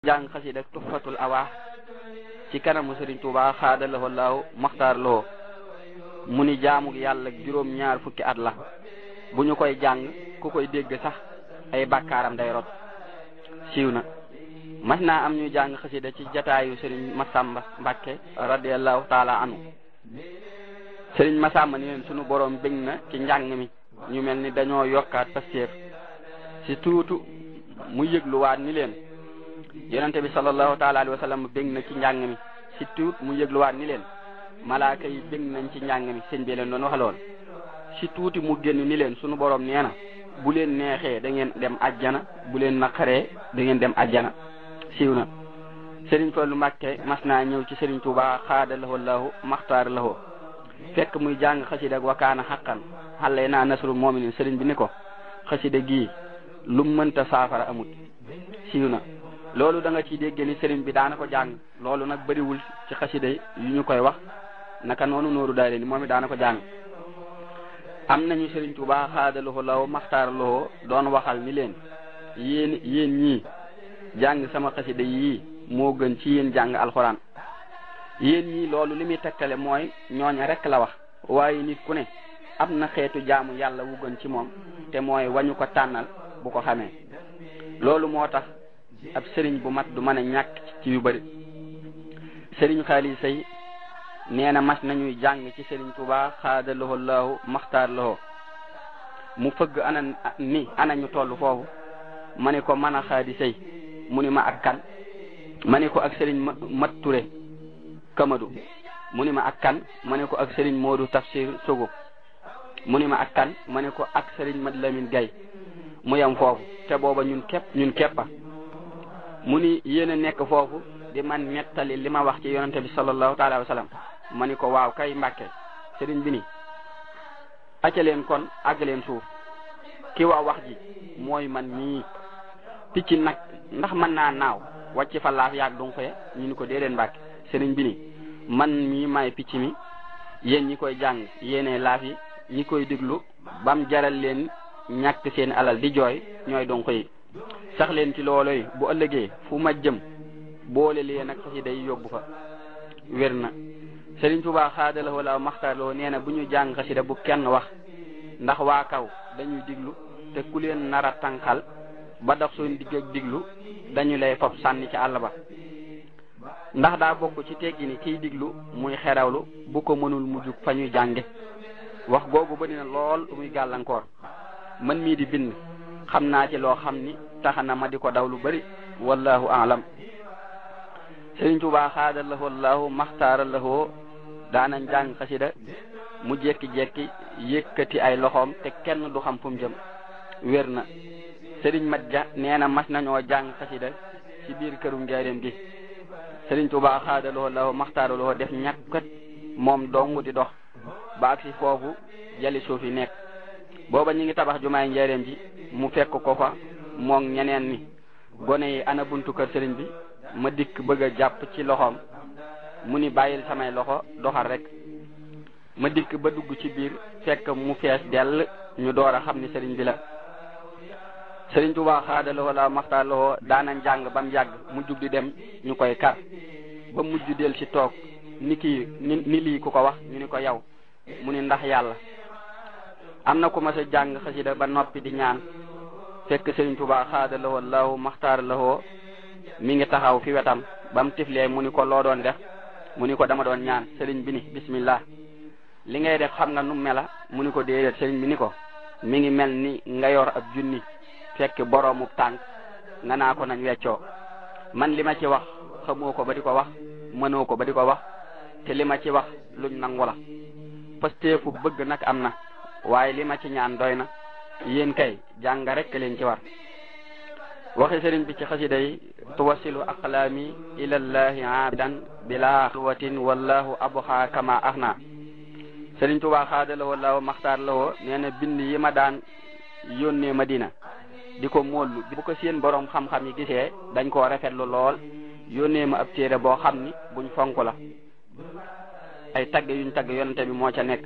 jàng xasida Tuhfatul Awaa ci kanamu Serigne Touba xaadalahoo laaw maxtaar loo mu ni jaamu yàlla juróom-ñaar fukki at la bu ñu koy jàng ku koy dégg sax ay bàkkaaram day rot siiw na. mas naa am ñu jàng xasida ci jataayu Serigne Massamba Mbacke radiyallahu taala anhu Serigne Massamba ni leen sunu borom bég na ci njàng mi ñu mel ni dañoo yokkaat pasteef si tuutu mu yëgluwaat ni leen yonente bi sallallahu taala alayhi wa sallam bég na ci njàng mi si tuut mu yëgluwaat ni leen malaaka yi bég nañ ci njàng mi sëñ bi leen doon wax lool si tuuti mu génn ni leen sunu borom nee na bu leen neexee da ngeen dem ajjana bu leen naqaree da ngeen dem ajjana siiw na. Serigne Fallu Mbàkke mas naa ñëw ci Serigne Touba xaadalahoo lahu maxtaar lahoo fekk muy jàng xasida ak wakaana xaqan xale naa nasrul mu'minin Serigne bi ni ko xasida gii lu mënta saafara amut siiw na. loolu da nga ciy dégg ni Serigne bi daana ko jàng loolu nag bëriwul ci xasida yu ñu koy wax naka noonu nooru daare ni moom it daana ko jàng. am nañu Serigne Touba xaadalahoo lahu maxtaar lahoo doon waxal ni leen yéen ñii jàng sama xasida yii moo gën ci yéen jàng alxuraan yéen ñii loolu li muy tegtale mooy ñooña rek la wax waaye nit ku ne am na xeetu jaamu yàlla wu gën ci moom te mooy wañu ko tànnal bu ko xamee loolu moo tax ab sëriñ bu mat du mën a ñàkk ci yu bari. Sëriñ Xaali Say nee na mas nañuy jàng ci Sëriñ Tuubaa xaadalahoo laahu maxtaar lahoo mu fëgg ana ñu toll foofu ma ne ko mën a Xaadi Say mu ni ma ak kan ma ne ko ak Serigne Mat Touré Kamadu mu ni ma ak kan ma ne ko ak Serigne Modou Tafsir Sogo mu ni ma ak kan ma ne ko ak Serigne Mat Lamine Gaye mu yam foofu te booba ñun keppa mu ni yéen a nekk foofu di man nettali li ma wax ci yonente bi sallallahu taala wa sallam ma ni ko waaw kay Mbàkke Serigne bi ni acca leen kon àgg leen suuf ki wax ji mooy man mii picc nag ndax mën naa naaw wàcc fa laaf yaag dung fee ñu ni ko déedéet Mbàkke Serigne bi ni man mii may picc mi yéen ñi koy jàng yéene laaf yi ñi koy diglu bam jaral leen ñàkk seen alal di jooy ñooy donc yi sax leen ci looloy bu ëllëgee fu ma jëm boole leen ak xasida yi yóbbu fa wér na. Serigne Touba xaadalahoo la maxtaarloo nee na bu ñu jàng xasida bu kenn wax ndax waa kaw dañuy diglu te ku leen nar a tànqal ba dox seen digg ak diglu dañu lay fop sànni ci àll ba ndax daa bokk ci teggi ni kiy diglu muy xerawlu bu ko mënul mu jug fa ñuy jànge wax googu bari na lool muy gàllankoor man mii di bind xam naa ci loo xam ni tax na ma di ko daw lu bari wallahu aalam. Serigne Touba xaadalahoo laahu maxtaara lahoo daana jàng xasida mu jekki-jekki yëkkati ay loxoom te kenn du xam fu mu jëm wér na. Serigne Mat Ja nee na mas nañoo jàng xasida ci biir këru Njaaréem gi Serigne Touba xaadalahoo laahu maxtaara lahoo def ñàkkat moom dong di dox ba agsi foofu jali suuf yi nekk booba ñi ngi tabax jumaay Njaaréem ji mu fekk ko fa moom ñeneen ni gone yi ana buntu kër Serigne bi ma dikk bëgg a jàpp ci loxoom mu ni bàyyil samay loxo doxal rek ma dikk ba dugg ci biir fekk mu fees dell ñu door a xam ni Serigne bi la. Serigne Touba xaadalahoo la maxtaar lahoo daana jàng ba mu yàgg mu jug di dem ñu koy kar ba mujj del ci toog ni lii ku ko wax ñu ni ko yow mu ni ndax yàlla. am na ku ma sa jàng xasida ba noppi di ñaan fekk Serigne Touba xaadalahoo laahu maxtaar lahoo mi ngi taxaw fi wetam ba mu tiflee mu ni ko loo doon def mu ni ko dama doon ñaan Serigne bi ni bismillah li ngay def xam nga nu mela mu ni ko déedéet Serigne bi ni ko mi ngi mel ni nga yor ab junni fekk boroomu tànk nga naa ko nañ weccoo man li ma ci wax xamoo ko ba di ko wax mënoo ko ba di ko wax te li ma ci wax luñ nangu la pasteefu bëgg nag am na waaye li ma ci ñaan doy na yéen kay jàng rek leen ci war. waxi Serigne bi ci xasida yi tuwasilu aqlaami ilallahi abidan bila xalwatin wallahu abxa kama axna Serigne Touba xaadalahoo laahu maxtaar lahoo nee na bind yi ma daan yónnee Madina di ko moolu bu ko seen borom xam-xam yi gisee dañ koo rafetlu lool yónnee ma ab téere boo xam ni buñ fonk la ay tagg yuñ tagg yonente bi moo ca nekk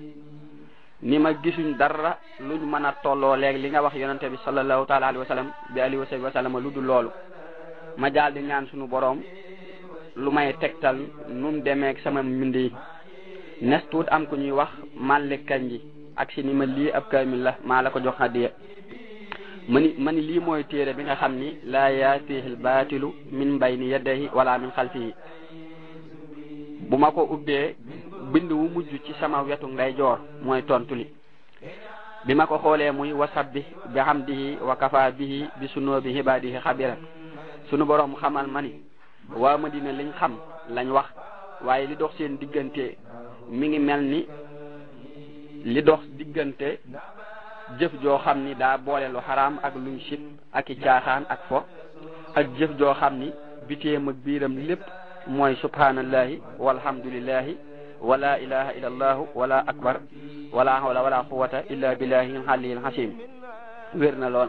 ni ma gisuñ dara luñ mën a tolloo léegi li nga wax yonente bi sallallahu taala alayhi wa sallam bi alihi wa sallam lu dul loolu ma daal di ñaan sunu borom lu may tegtal num demeek sama mbindi nes tuut am ku ñuy wax Malick Kanji ak si ni ma lii ab kaamil la maa la ko jox hadiya mani lii mooy téere bi nga xam ni laa yaatihil baatilu min bayni yadayhi wala min xalfihi bu ma ko ubbee bind wu mujj ci sama wetu ndeyjoor mooy tontu li bi ma ko xoolee muy wasabbi bi hamdihi wa kafa bihi bi sunubi ibadihi xabira sunu borom xamal ma ni waa Madina liñ xam lañ wax waaye li dox seen diggante mi ngi mel ni li dox diggante jëf joo xam ni daa boole lu xaraam ak luñ sib ak i caaxaan ak fo ak jëf joo xam ni biteem ak biiram lépp mooy subhanallahi walhamdulillahi wala ilaha illa allahu wala akbar wala hawla wala quwwata illa billahi al-aliyyil hasim wér na lool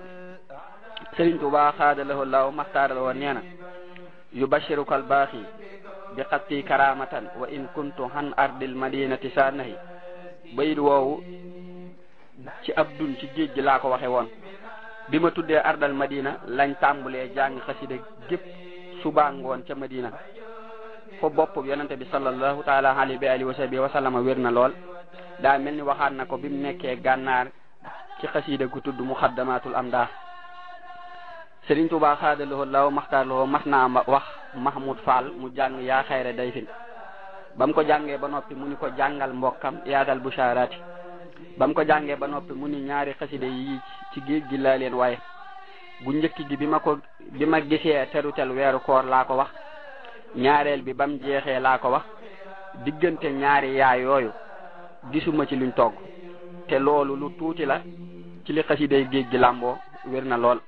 Sëriñ Tuubaa xaadalahu allahu maxtaaraloo nee na yubashiruka al-baaxi bi xatti karamatan wa in kuntu han ardil madinati sanahi bayit woowu ci ab dun ci géej gi laa ko waxe woon bi ma tuddee ardal madina lañ tàmbulee jàng xasida gépp suba ngoon ca madina fo bopp yonente bi sallallahu taala alayhi wa sahbihi wa sallama wér na lool daa mel ni waxaat na ko bi mu nekkee gànnaar ci xasida gu tudd muxaddamatul amdah Sëriñ Tuubaa xaadaloo law maxtaarloo mas naa wax Mahmoud Fall mu jàng yaa xayra dayfin ba mu ko jàngee ba noppi mu ni ko jàngal mbokkam yaadal bushaaraati ba mu ko jàngee ba noppi mu ni ñaari xasida yi ci géej gi laa leen waaye bu njëkk gi bi ma gisee terutel weeru koor laa ko wax ñaareel bi bam jeexee laa ko wax diggante ñaari yaay yooyu gisuma ci luñ togg te loolu lu tuuti la ci li xasiday géej gi làmboo wér na lool